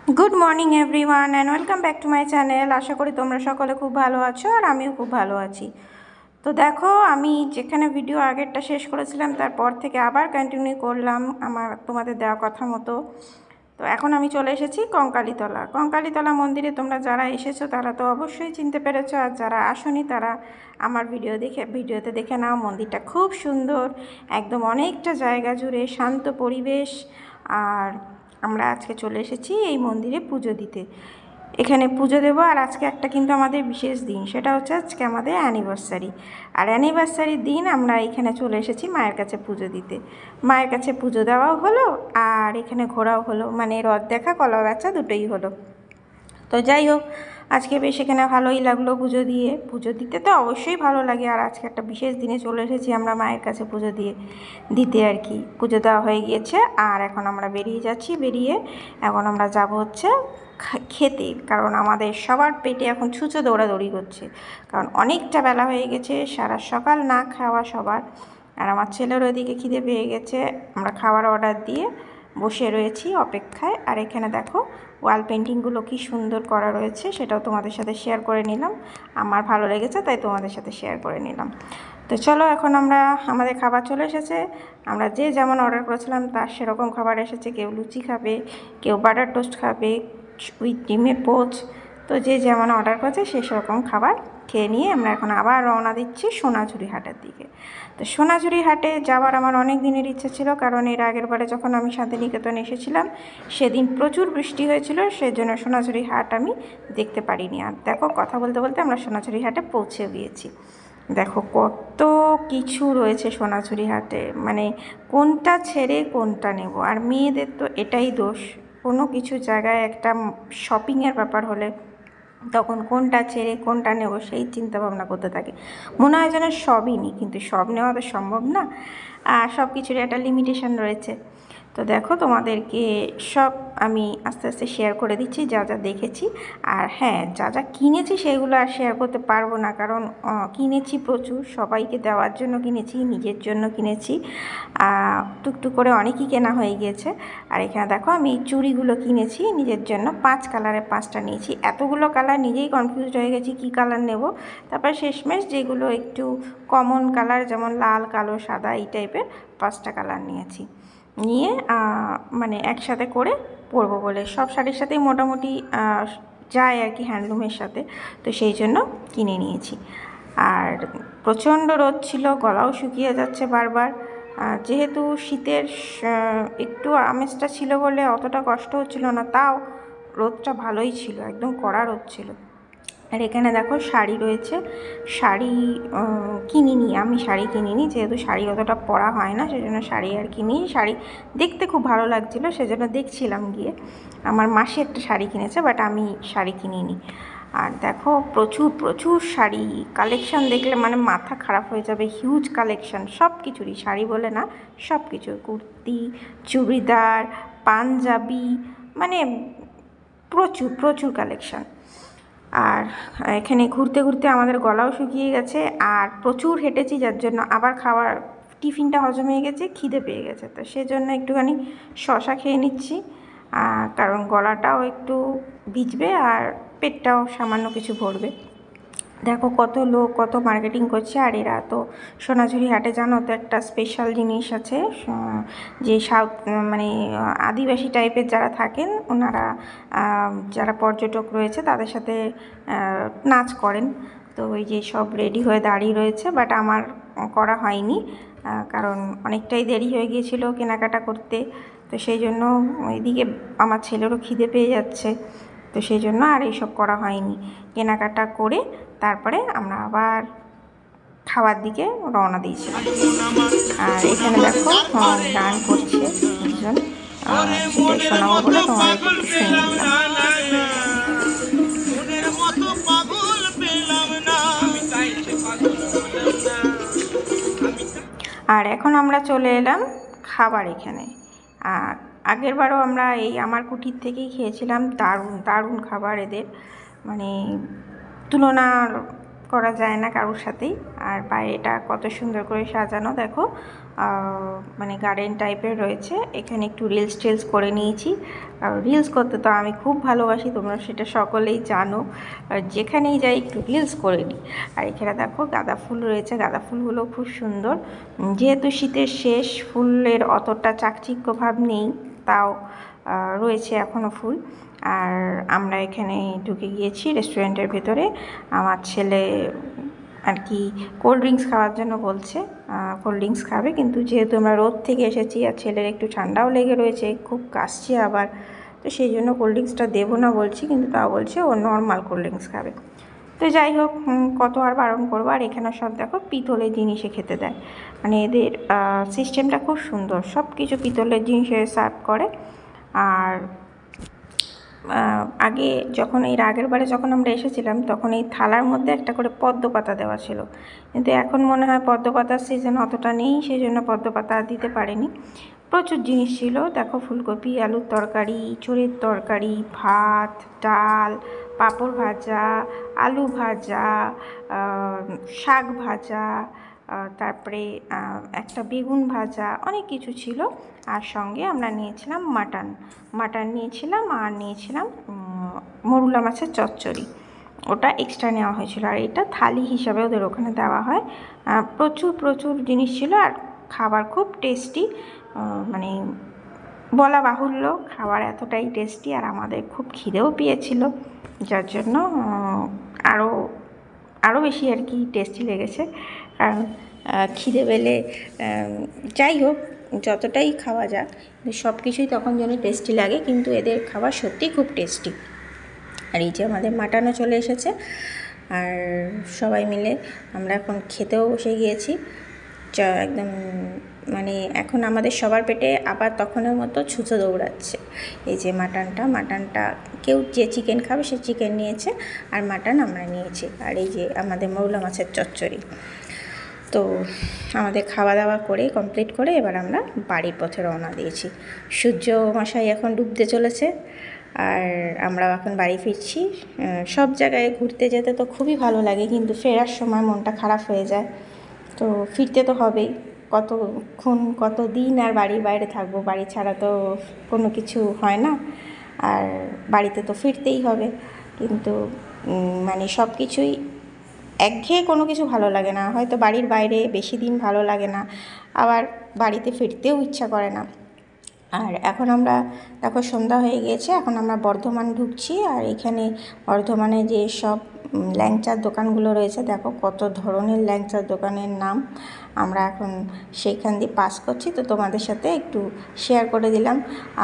Good morning everyone and welcome back to my channel. आशा करी तुम्हारा सकले खूब भालो आछो और आमिও खूब भालो आछि। तो देखो आमी जेखाने भिडियो आगेरटा शेष करेছিলাম तारपर थेके आबार कन्टिन्यू करलाम आमार तोमादेर देওয়া कथा मतो। तो एखन आमी चले एसेছি कंकालीतला। कंकालीतला मंदिरे तोमरा जारा एसेছো तारा तो अवश्यई चिनते पेरेছো, और जारा आसोनी तारा आमार भिडियोते देखे नाओ। मंदिरटा खूब सुंदर, एकदम अनेकटा जायगा जुड़े शांत परिवेश। और আমরা আজকে চলে এসেছি এই মন্দিরে পুজো দিতে। এখানে পুজো দেব, আর আজকে একটা কিন্তু আমাদের বিশেষ দিন, সেটা হচ্ছে আজকে আমাদের অ্যানিভার্সারি। আর অ্যানিভার্সারির দিন আমরা এখানে চলে এসেছি মায়ের কাছে পুজো দিতে। মায়ের কাছে পুজো দেওয়াও হলো আর এখানে ঘোরাও হলো, মানে রথ দেখা কলা বেচা দুটোই হলো। তো যাই হোক, আজকে বেশ এখানে ভালোই লাগলো পুজো দিয়ে। পুজো দিতে তো অবশ্যই ভালো লাগে, আর আজকে একটা বিশেষ দিনে চলে এসেছি আমরা মায়ের কাছে পুজো দিতে আর কি। পুজো দেওয়া হয়ে গিয়েছে আর এখন আমরা বেরিয়ে যাচ্ছি। বেরিয়ে এখন আমরা যাব হচ্ছে খেতে, কারণ আমাদের সবার পেটে এখন ছুঁচো দৌড়াদৌড়ি করছে, কারণ অনেকটা বেলা হয়ে গেছে, সারা সকাল না খাওয়া সবার। আর আমার ছেলের ওইদিকে খিদে পেয়ে গেছে। আমরা খাবার অর্ডার দিয়ে বসে রয়েছি অপেক্ষায়। আর এখানে দেখো ওয়াল পেন্টিংগুলো কি সুন্দর করা রয়েছে, সেটাও তোমাদের সাথে শেয়ার করে নিলাম। আমার ভালো লেগেছে তাই তোমাদের সাথে শেয়ার করে নিলাম। তো চলো, এখন আমাদের খাবার চলে এসেছে। আমরা যে যেমন অর্ডার করেছিলাম তার সেরকম খাবার এসেছে। কেউ লুচি খাবে, কেউ বাটার টোস্ট খাবে উইথ ডিমের পোচ। তো যে যেমন অর্ডার করেছে সে সেরকম খাবার খেয়ে নিয়ে আমরা এখন আবার রওনা দিচ্ছি সোনাঝুরি হাটের দিকে। তো সোনাঝুরি হাটে যাওয়ার আমার অনেক দিনের ইচ্ছে ছিল, কারণ এর আগের বারে যখন আমি শান্তিনিকেতন এসেছিলাম সেদিন প্রচুর বৃষ্টি হয়েছিল, সেজন্য সোনাঝুরি হাট আমি দেখতে পারিনি। আর দেখো, কথা বলতে বলতে আমরা সোনাঝুরি হাটে পৌঁছে গিয়েছি। দেখো কত কিছু রয়েছে সোনাঝুরি হাটে, মানে কোনটা ছেড়ে কোনটা নেব। আর মেয়েদের তো এটাই দোষ, কোনো কিছু জায়গায় একটা শপিংয়ের ব্যাপার হলে তখন কোনটা ছেড়ে কোনটা নেব সেই চিন্তা ভাবনা করতে থাকে। মনে হয় যেন সবই নিই, কিন্তু সব নেওয়া তো সম্ভব না, আর সব কিছুরই একটা লিমিটেশন রয়েছে। তো দেখো, তোমাদেরকে সব আমি আস্তে আস্তে শেয়ার করে দিচ্ছি যা যা দেখেছি। আর হ্যাঁ, যা যা কিনেছি সেগুলো আর শেয়ার করতে পারবো না, কারণ কিনেছি প্রচুর, সবাইকে দেওয়ার জন্য কিনেছি, নিজের জন্য কিনেছি, টুকটুক করে অনেকই কেনা হয়ে গিয়েছে। আর এখানে দেখো আমি এই চুড়িগুলো কিনেছি নিজের জন্য, 5 কালারের 5টা নিয়েছি। এতগুলো কালার নিজেই কনফিউজড হয়ে গেছি কী কালার নেব। তারপর শেষমেশ যেগুলো একটু কমন কালার, যেমন লাল, কালো, সাদা, এই টাইপের 5টা কালার নিয়েছি। নিয়ে মানে একসাথে করে পরবো বলে, সব শাড়ির সাথেই মোটামুটি যায় আর কি হ্যান্ডলুমের সাথে, তো সেই জন্য কিনে নিয়েছি। আর প্রচণ্ড রোদ ছিল, গলাও শুকিয়ে যাচ্ছে বারবার। যেহেতু শীতের একটু আমেজটা ছিল বলে অতটা কষ্ট হচ্ছিল না, তাও রোদটা ভালোই ছিল, একদম কড়া রোদ ছিল। আর এখানে দেখো শাড়ি রয়েছে, শাড়ি কিনিনি, আমি শাড়ি কিনিনি, যেহেতু শাড়ি অতটা পরা হয় না সেজন্য শাড়ি আর কিনি। শাড়ি দেখতে খুব ভালো লাগছিলো সেজন্য দেখছিলাম গিয়ে। আমার মাসি একটা শাড়ি কিনেছে, বাট আমি শাড়ি কিনিনি। আর দেখো প্রচুর প্রচুর শাড়ি কালেকশান দেখলে মানে মাথা খারাপ হয়ে যাবে, হিউজ কালেকশান সব কিছুরই, শাড়ি বলে না সব কিছু, কুর্তি, চুড়িদার, পাঞ্জাবি, মানে প্রচুর প্রচুর কালেকশান। আর এখানে ঘুরতে ঘুরতে আমাদের গলাও শুকিয়ে গেছে, আর প্রচুর হেঁটেছি, যার জন্য আবার খাবার টিফিনটা হজম হয়ে গেছে, খিদে পেয়ে গেছে, তো সেজন্য একটুখানি শশা খেয়ে নিচ্ছি, কারণ গলাটাও একটু ভিজবে আর পেটটাও সামান্য কিছু ভরবে। দেখো কত লোক কত মার্কেটিং করছে। আর এরা তো সোনাঝুরি হাটে জানো তো একটা স্পেশাল জিনিস আছে, যে সাউথ মানে আদিবাসী টাইপের যারা থাকেন ওনারা, যারা পর্যটক রয়েছে তাদের সাথে নাচ করেন। তো ওই যে সব রেডি হয়ে দাঁড়িয়ে রয়েছে, বাট আমার করা হয়নি, কারণ অনেকটাই দেরি হয়ে গিয়েছিল কেনাকাটা করতে। তো সেই জন্য ওইদিকে আমার ছেলেরও খিদে পেয়ে যাচ্ছে, তো সেই জন্য আর এইসব করা হয়নি। কেনাকাটা করে তারপরে আমরা আবার খাওয়ার দিকে রওনা দিয়েছিলাম। আর এখানে দেখো গান করছে একজন, সেটাই শোনাবো বলে তোমাদেরকে একটু শুনে দিলাম। আর এখন আমরা চলে এলাম খাবার এখানে। আগের বারও আমরা এই আমার কুটির থেকেই খেয়েছিলাম, দারুণ দারুণ খাবার এদের, মানে তুলনা করা যায় না কারোর সাথেই। আর বাইরেটা কত সুন্দর করে সাজানো দেখো, মানে গার্ডেন টাইপের রয়েছে। এখানে একটু রিলস টিলস করে নিয়েছি। আর রিলস করতে তো আমি খুব ভালোবাসি, তোমরা সেটা সকলেই জানো। আর যেখানেই যাই একটু রিলস করে নিই। আর এখানে দেখো গাঁদা ফুল রয়েছে, গাঁদা ফুলগুলো খুব সুন্দর। যেহেতু শীতের শেষ, ফুলের অতটা চাকচিক্য ভাব নেই, তাও রয়েছে এখনও ফুল। আর আমরা এখানে ঢুকে গিয়েছি রেস্টুরেন্টের ভেতরে। আমার ছেলে আর কি কোল্ড ড্রিঙ্কস খাওয়ার জন্য বলছে, কোল্ড ড্রিঙ্কস খাবে, কিন্তু যেহেতু আমরা রোদ থেকে এসেছি আর ছেলের একটু ঠান্ডাও লেগে রয়েছে, খুব কাশছে আবার, তো সেই জন্য কোল্ড ড্রিঙ্কসটা দেবো না বলছি, কিন্তু তাও বলছে ও নর্মাল কোল্ড ড্রিঙ্কস খাবে। তো যাই হোক, কত আর বারণ করবো। আর এখানে সব দেখো পিতলের জিনিসে খেতে দেয়, মানে এদের সিস্টেমটা খুব সুন্দর, সব কিছু পিতলের জিনিসে সার্ভ করে। আর আগে যখন এর আগের বারে যখন আমরা এসেছিলাম তখন এই থালার মধ্যে একটা করে পদ্ম পাতা দেওয়া ছিল, কিন্তু এখন মনে হয় পদ্ম পাতার সিজন অতটা নেই, সেই জন্য পদ্ম পাতা দিতে পারেনি। প্রচুর জিনিস ছিল দেখো, ফুলকপি, আলুর তরকারি, ইঁচড়ের তরকারি, ভাত, ডাল, পাঁপড় ভাজা, আলু ভাজা, শাক ভাজা, তারপরে একটা বেগুন ভাজা, অনেক কিছু ছিল। আর সঙ্গে আমরা নিয়েছিলাম মাটন নিয়েছিলাম, আর নিয়েছিলাম মরুলা মাছের চচ্চড়ি, ওটা এক্সট্রা নেওয়া হয়েছিল। আর এটা থালি হিসাবে ওদের ওখানে দেওয়া হয়। প্রচুর প্রচুর জিনিস ছিল, আর খাবার খুব টেস্টি, মানে বলা বাহুল্য, খাবার এতটাই টেস্টি। আর আমাদের খুব খিদেও পেয়েছিল, যার জন্য আরও বেশি আর কি টেস্টি লেগেছে। কারণ খিদে পেলে যাই হোক যতটাই খাওয়া যাক, সব কিছুই তখন যেন টেস্টি লাগে, কিন্তু এদের খাবার সত্যিই খুব টেস্টি। আর এই যে আমাদের মাটনও চলে এসেছে, আর সবাই মিলে আমরা এখন খেতেও বসে গিয়েছি। একদম মানে এখন আমাদের সবার পেটে আবার তখনের মতো ছুঁচো দৌড়াচ্ছে। এই যে মাটনটা কেউ যে চিকেন খাবে সে চিকেন নিয়েছে, আর মাটন আমরা নিয়েছি। আর এই যে আমাদের মৌলা মাছের চচ্চড়ি। তো আমাদের খাওয়া দাওয়া করে কমপ্লিট করে এবার আমরা বাড়ির পথে রওনা দিয়েছি। সূর্য মশাই এখন ডুবতে চলেছে, আর আমরাও এখন বাড়ি ফিরছি। সব জায়গায় ঘুরতে যেতে তো খুবই ভালো লাগে, কিন্তু ফেরার সময় মনটা খারাপ হয়ে যায়। তো ফিরতে তো হবেই, কত দিন আর বাড়ির বাইরে থাকবো, বাড়ি ছাড়া তো কোনো কিছু হয় না, আর বাড়িতে তো ফিরতেই হবে। কিন্তু মানে সব কিছুই একঘেয়ে কোনো কিছু ভালো লাগে না, হয়তো বাড়ির বাইরে বেশি দিন ভালো লাগে না, আবার বাড়িতে ফিরতেও ইচ্ছা করে না। আর এখন আমরা দেখো সন্ধ্যা হয়ে গিয়েছে, এখন আমরা বর্ধমান ঢুকছি। আর এখানে বর্ধমানে যে সব ল্যাংচার দোকানগুলো রয়েছে, দেখো কত ধরনের ল্যাংচার দোকানের নাম। আমরা এখন সেইখান দিয়ে পাস করছি, তো তোমাদের সাথে একটু শেয়ার করে দিলাম।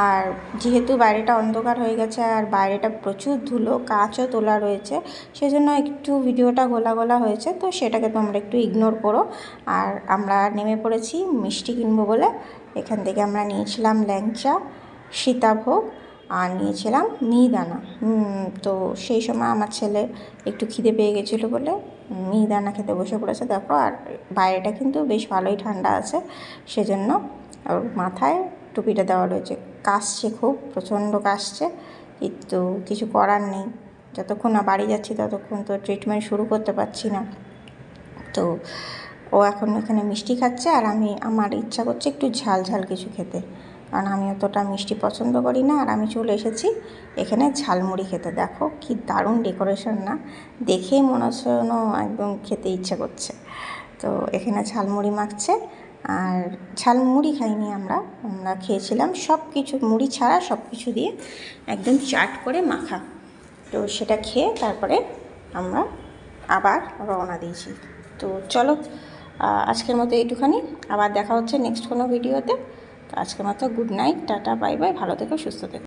আর যেহেতু বাইরেটা অন্ধকার হয়ে গেছে আর বাইরেটা প্রচুর ধুলো, কাচও তোলা রয়েছে, সেজন্য একটু ভিডিওটা গোলা হয়েছে, তো সেটাকে তোমরা একটু ইগনোর করো। আর আমরা নেমে পড়েছি মিষ্টি কিনবো বলে। এখান থেকে আমরা নিয়েছিলাম ল্যাংচা, সীতাভোগ, আর নিয়েছিলাম মিহিদানা। তো সেই সময় আমার ছেলে একটু খিদে পেয়ে গেছিলো বলে মিহিদানা খেতে বসে পড়েছে। দেখো, আর বাইরেটা কিন্তু বেশ ভালোই ঠান্ডা আছে, সেজন্য ওর মাথায় টুপিটা দেওয়া রয়েছে। কাশছে, খুব প্রচণ্ড কাশছে, কিন্তু কিছু করার নেই, যতক্ষণ না বাড়ি যাচ্ছি ততক্ষণ তো ট্রিটমেন্ট শুরু করতে পারছি না। তো ও এখন এখানে মিষ্টি খাচ্ছে, আর আমার ইচ্ছা করছে একটু ঝাল কিছু খেতে, কারণ আমি অতটা মিষ্টি পছন্দ করি না। আর আমি চলে এসেছি এখানে ঝালমুড়ি খেতে। দেখো কি দারুণ ডেকোরেশন না, দেখেই মনে হচ্ছে একদম খেতে ইচ্ছা করছে। তো এখানে ঝালমুড়ি মাখছে, আর ঝালমুড়ি খাইনি আমরা খেয়েছিলাম সব কিছু মুড়ি ছাড়া সব কিছু দিয়ে একদম চাট করে মাখা। তো সেটা খেয়ে তারপরে আমরা আবার রওনা দিয়েছি। তো চলো, আজকের মতো এইটুখানি, আবার দেখা হচ্ছে নেক্সট কোনো ভিডিওতে। তো আজকের মতো good night, tata, bye bye, ভালো থেকো, সুস্থ থেকো।